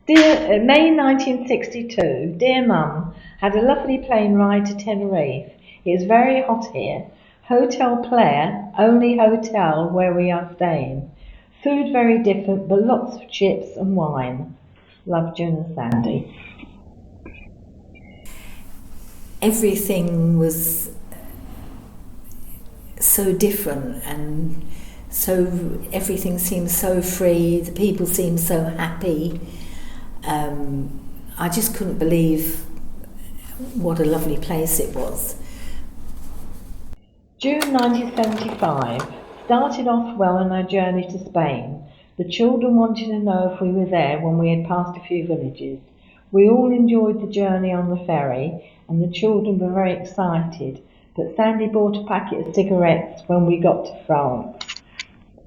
May 1962, dear Mum, had a lovely plane ride to Tenerife. It is very hot here. Hotel Player, only hotel where we are staying. Food very different, but lots of chips and wine. Love, June and Sandy. Everything was so different, and so everything seemed so free. The people seemed so happy. I just couldn't believe what a lovely place it was. June 1975. Started off well on our journey to Spain. The children wanted to know if we were there when we had passed a few villages. We all enjoyed the journey on the ferry, and the children were very excited. But Sandy bought a packet of cigarettes when we got to France.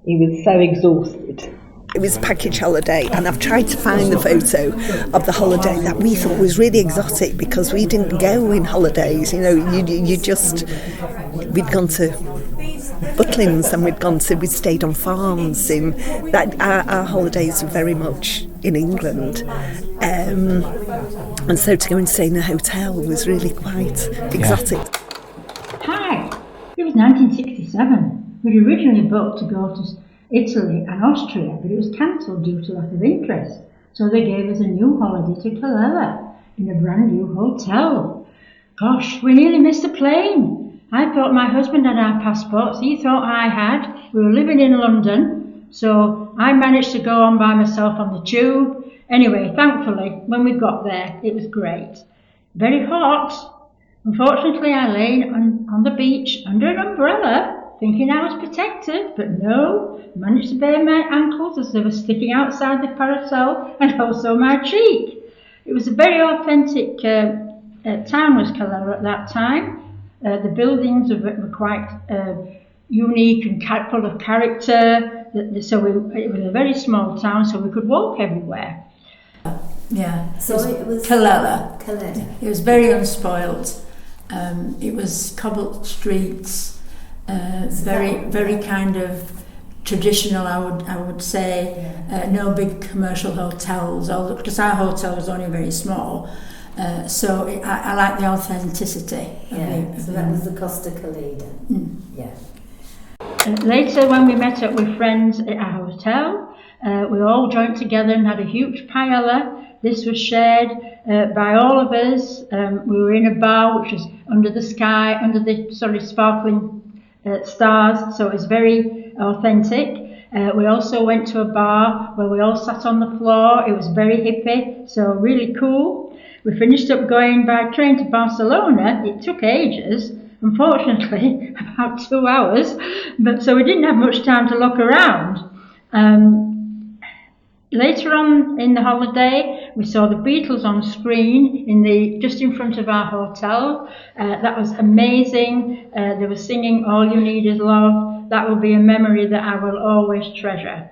He was so exhausted. It was a package holiday, and I've tried to find the photo of the holiday that we thought was really exotic, because we didn't go in holidays. You know, we'd gone to Butlins, and we'd stayed on farms. Our holidays were very much in England, and so to go and stay in a hotel was really quite exotic. Hi, it was 1967. We'd originally booked to go to Italy and Austria, but it was cancelled due to lack of interest. So they gave us a new holiday to Calella in a brand new hotel. Gosh, we nearly missed the plane. I thought my husband had our passports, he thought I had. We were living in London, so I managed to go on by myself on the tube. Anyway, thankfully, when we got there, it was great. Very hot. Unfortunately, I lay on the beach under an umbrella, thinking I was protected, but no, managed to bare my ankles as they were sticking outside the parasol, and also my cheek. It was a very authentic town, was Calella at that time. The buildings were quite unique and full of character, so it was a very small town, so we could walk everywhere. Yeah, so it was Calella. Calella. It was very unspoilt. It was cobbled streets, very kind of traditional. I would say. No big commercial hotels, because our hotel was only very small. So I like the authenticity. So that was the Costa Calida. Yeah. And later, when we met up with friends at our hotel, we all joined together and had a huge paella. This was shared by all of us. We were in a bar which was under the sky, under the sparkling stars, so it was very authentic. We also went to a bar where we all sat on the floor. It was very hippie, so really cool. We finished up going by train to Barcelona. It took ages, unfortunately, about 2 hours, but so we didn't have much time to look around. Later on in the holiday, we saw the Beatles on screen just in front of our hotel. That was amazing. They were singing "All You Need Is Love." That will be a memory that I will always treasure.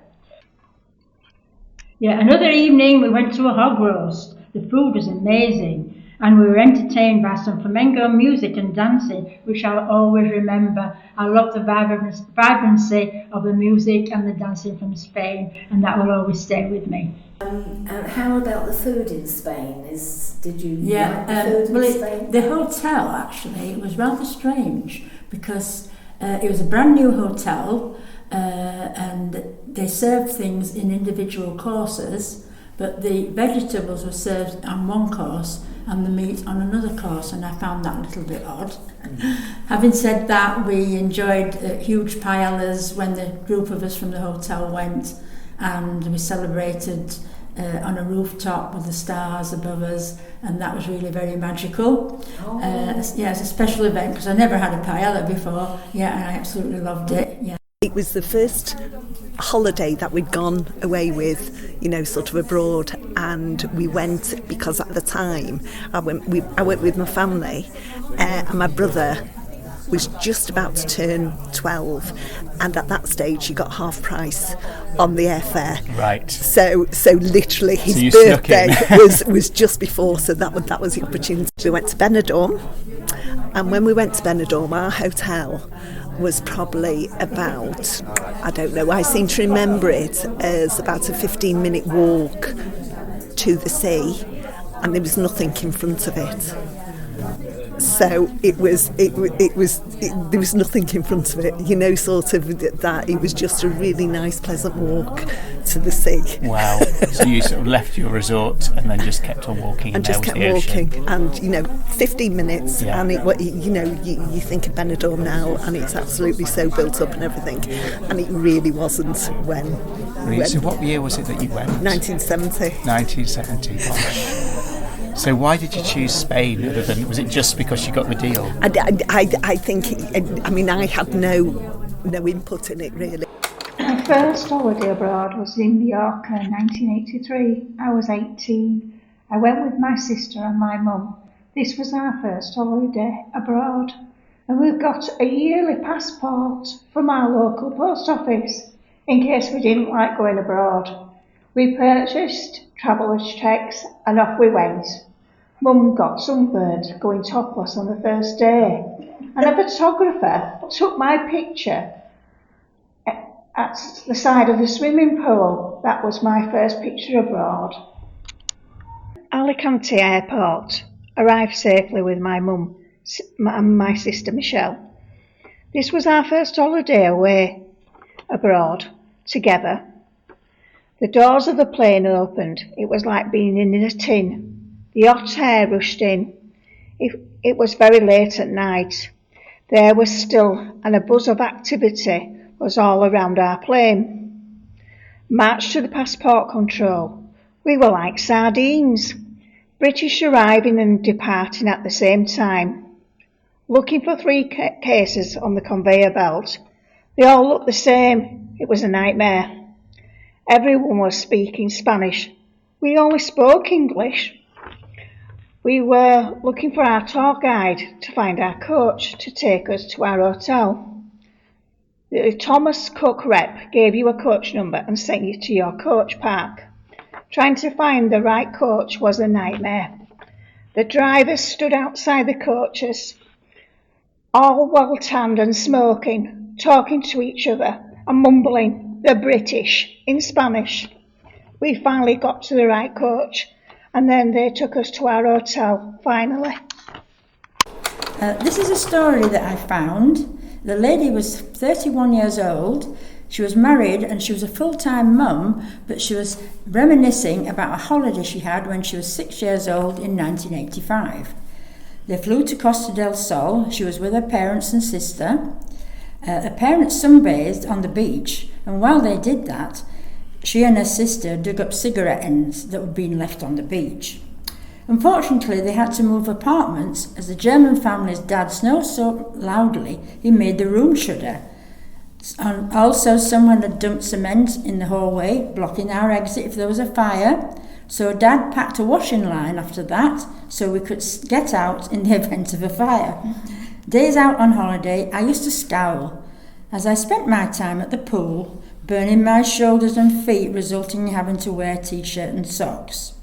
Yeah, another evening we went to a hog roast. The food was amazing, and we were entertained by some flamenco music and dancing, which I'll always remember. I love the vibrancy of the music and the dancing from Spain, and that will always stay with me. And how about the food in Spain? Did you like the food in Spain? The hotel, actually, it was rather strange, because it was a brand new hotel, and they served things in individual courses, but the vegetables were served on one course and the meat on another course, and I found that a little bit odd. Having said that, we enjoyed huge paellas when the group of us from the hotel went, and we celebrated on a rooftop with the stars above us, and that was really very magical. It's a special event, because I never had a paella before, and I absolutely loved it. Yeah. It was the first holiday that we'd gone away with, sort of abroad, and we went because at the time I went with my family, and my brother was just about to turn 12, and at that stage he got half price on the airfare. Right. So literally his birthday was just before, so that was the opportunity. We went to Benidorm, and when we went to Benidorm, our hotel was probably about, I don't know, I seem to remember it as about a 15-minute walk to the sea, and there was nothing in front of it. So there was nothing in front of it, you know, sort of that. It was just a really nice, pleasant walk to the sea. Wow! So you sort of left your resort and then just kept on walking, and just kept walking, and 15 minutes, yeah. And you think of Benidorm now, and it's absolutely so built up and everything, and it really wasn't when. So what year was it that you went? 1970. 1970. Gosh. So why did you choose Spain? Other than, was it just because you got the deal? I think, I had no input in it really. My first holiday abroad was in Mallorca in 1983. I was 18. I went with my sister and my mum. This was our first holiday abroad, and we've got a yearly passport from our local post office in case we didn't like going abroad. We purchased traveller's checks and off we went. Mum got sunburned going topless on the first day, and a photographer took my picture at the side of the swimming pool. That was my first picture abroad. Alicante Airport. Arrived safely with my mum and my sister Michelle. This was our first holiday away abroad together. The doors of the plane opened. It was like being in a tin. The hot air rushed in. It was very late at night. The air was still, and a buzz of activity was all around our plane. Marched to the passport control. We were like sardines. British arriving and departing at the same time. Looking for 3 cases on the conveyor belt. They all looked the same. It was a nightmare. Everyone was speaking Spanish. We only spoke English. We were looking for our tour guide to find our coach to take us to our hotel. The Thomas Cook rep gave you a coach number and sent you to your coach park. Trying to find the right coach was a nightmare. The drivers stood outside the coaches, all well tanned and smoking, talking to each other and mumbling "the British" in Spanish. We finally got to the right coach, and then they took us to our hotel, finally. This is a story that I found. The lady was 31 years old. She was married and she was a full-time mum, but she was reminiscing about a holiday she had when she was 6 years old in 1985. They flew to Costa del Sol. She was with her parents and sister. Her parents sunbathed on the beach, and while they did that, she and her sister dug up cigarette ends that were being left on the beach. Unfortunately, they had to move apartments as the German family's dad snored so loudly he made the room shudder. And also, someone had dumped cement in the hallway, blocking our exit if there was a fire. So Dad packed a washing line after that so we could get out in the event of a fire. Days out on holiday, I used to scowl as I spent my time at the pool, burning my shoulders and feet, resulting in having to wear a t-shirt and socks.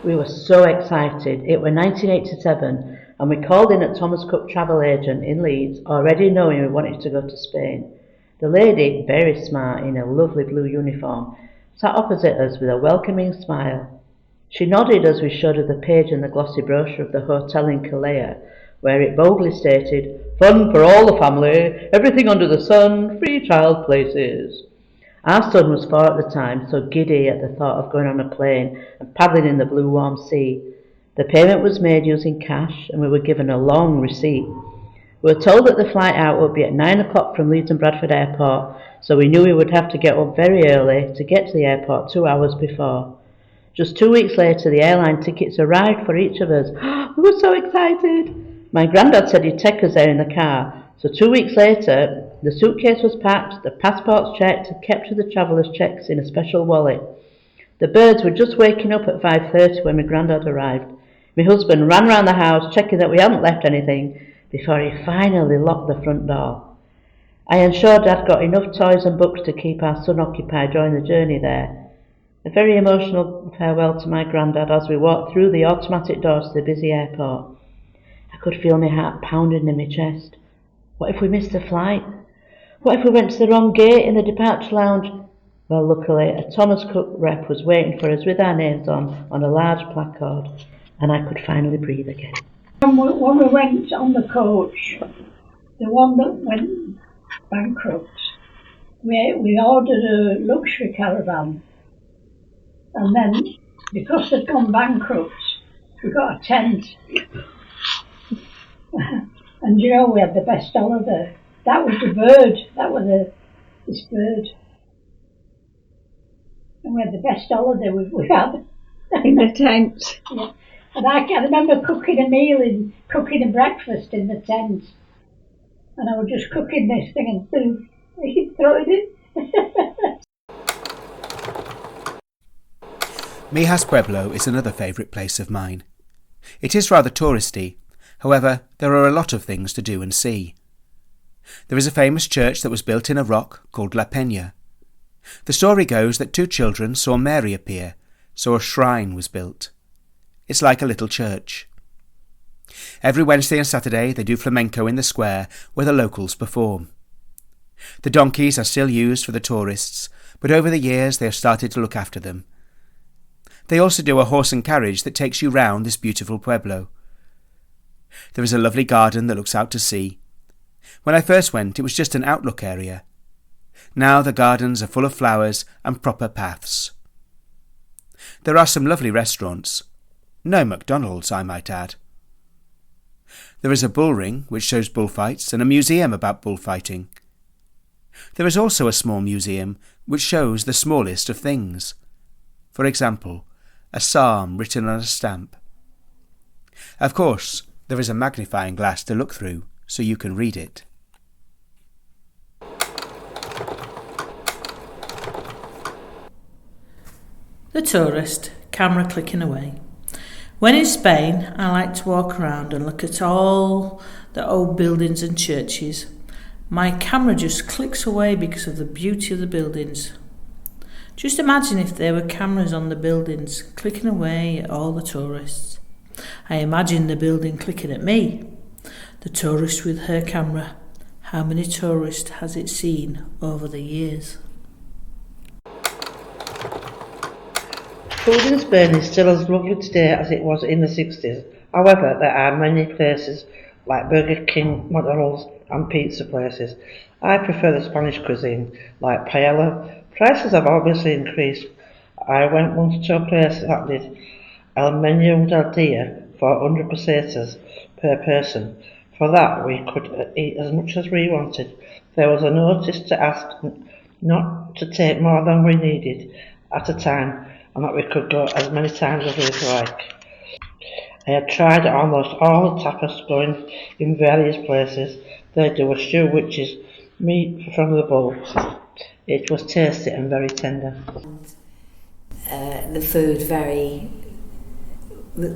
We were so excited. It was 1987 and we called in at Thomas Cook Travel Agent in Leeds, already knowing we wanted to go to Spain. The lady, very smart in a lovely blue uniform, sat opposite us with a welcoming smile. She nodded as we showed her the page in the glossy brochure of the hotel in Calais, where it boldly stated, "Fun for all the family, everything under the sun, free child places." Our son was 4 at the time, so giddy at the thought of going on a plane and paddling in the blue warm sea. The payment was made using cash and we were given a long receipt. We were told that the flight out would be at 9 o'clock from Leeds and Bradford Airport, so we knew we would have to get up very early to get to the airport 2 hours before. Just 2 weeks later, the airline tickets arrived for each of us. We were so excited. My granddad said he'd take us there in the car, so 2 weeks later, the suitcase was packed, the passports checked and kept with the travellers' checks in a special wallet. The birds were just waking up at 5:30 when my granddad arrived. My husband ran round the house checking that we hadn't left anything before he finally locked the front door. I ensured Dad got enough toys and books to keep our son occupied during the journey there. A very emotional farewell to my granddad as we walked through the automatic doors to the busy airport. I could feel my heart pounding in my chest. What if we missed the flight? What if we went to the wrong gate in the departure lounge? Well, luckily, a Thomas Cook rep was waiting for us with our names on a large placard, and I could finally breathe again. When we went on the coach, the one that went bankrupt, we ordered a luxury caravan, and then because they'd gone bankrupt, we got a tent. And you know, we had the best holiday. That was the bird. That was this bird. And we had the best holiday we had. In the tent. Yeah. And I remember cooking a breakfast in the tent. And I was just cooking this thing and throw it in. Mijas Pueblo is another favourite place of mine. It is rather touristy, however there are a lot of things to do and see. There is a famous church that was built in a rock called La Peña. The story goes that 2 children saw Mary appear, so a shrine was built. It's like a little church. Every Wednesday and Saturday they do flamenco in the square where the locals perform. The donkeys are still used for the tourists, but over the years they have started to look after them. They also do a horse and carriage that takes you round this beautiful pueblo. There is a lovely garden that looks out to sea. When I first went, it was just an outlook area. Now the gardens are full of flowers and proper paths. There are some lovely restaurants. No McDonald's, I might add. There is a bull ring which shows bullfights and a museum about bullfighting. There is also a small museum which shows the smallest of things. For example, a psalm written on a stamp. Of course, there is a magnifying glass to look through so you can read it. The tourist, camera clicking away. When in Spain, I like to walk around and look at all the old buildings and churches. My camera just clicks away because of the beauty of the buildings. Just imagine if there were cameras on the buildings clicking away at all the tourists. I imagine the building clicking at me. The tourist with her camera. How many tourists has it seen over the years? Food in Spain is still as lovely today as it was in the 60s. However, there are many places like Burger King, McDonald's and pizza places. I prefer the Spanish cuisine, like paella. Prices have obviously increased. I went once to a place that did el menú del día for 100 pesetas per person. For that we could eat as much as we wanted. There was a notice to ask not to take more than we needed at a time, and that we could go as many times as we like. I had tried almost all the tapas going in various places. They do a stew which is meat from the bull. It was tasty and very tender. The food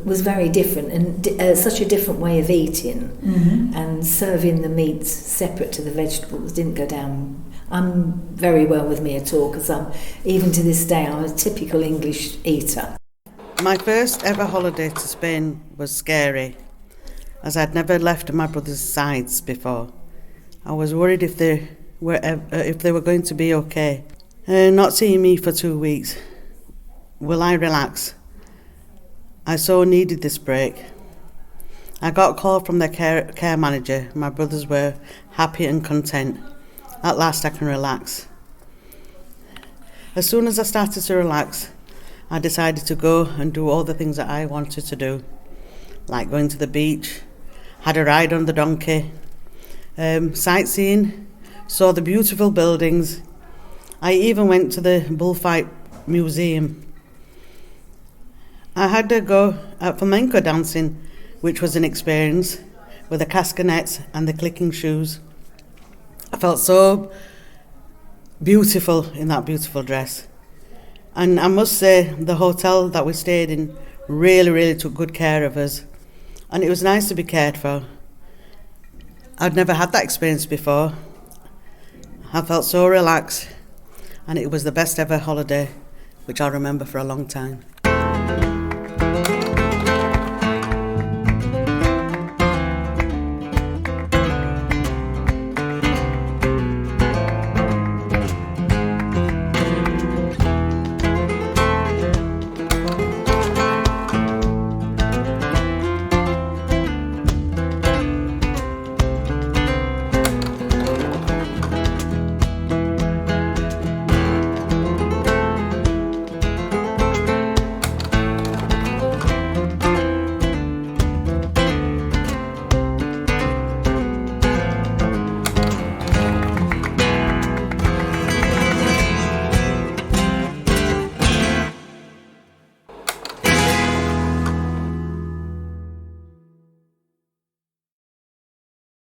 was very different and such a different way of eating, and serving the meats separate to the vegetables didn't go down. I'm very well with me at all because even to this day I'm a typical English eater. My first ever holiday to Spain was scary, as I'd never left my brother's sides before. I was worried if they were going to be okay. Not seeing me for 2 weeks. Will I relax? I so needed this break. I got a call from the care manager. My brothers were happy and content. At last I can relax. As soon as I started to relax, I decided to go and do all the things that I wanted to do, like going to the beach, had a ride on the donkey, sightseeing, saw the beautiful buildings. I even went to the bullfight museum. I had to go at flamenco dancing, which was an experience, with the castanets and the clicking shoes. I felt so beautiful in that beautiful dress. And I must say, the hotel that we stayed in really took good care of us. And it was nice to be cared for. I'd never had that experience before. I felt so relaxed. And it was the best ever holiday, which I'll remember for a long time.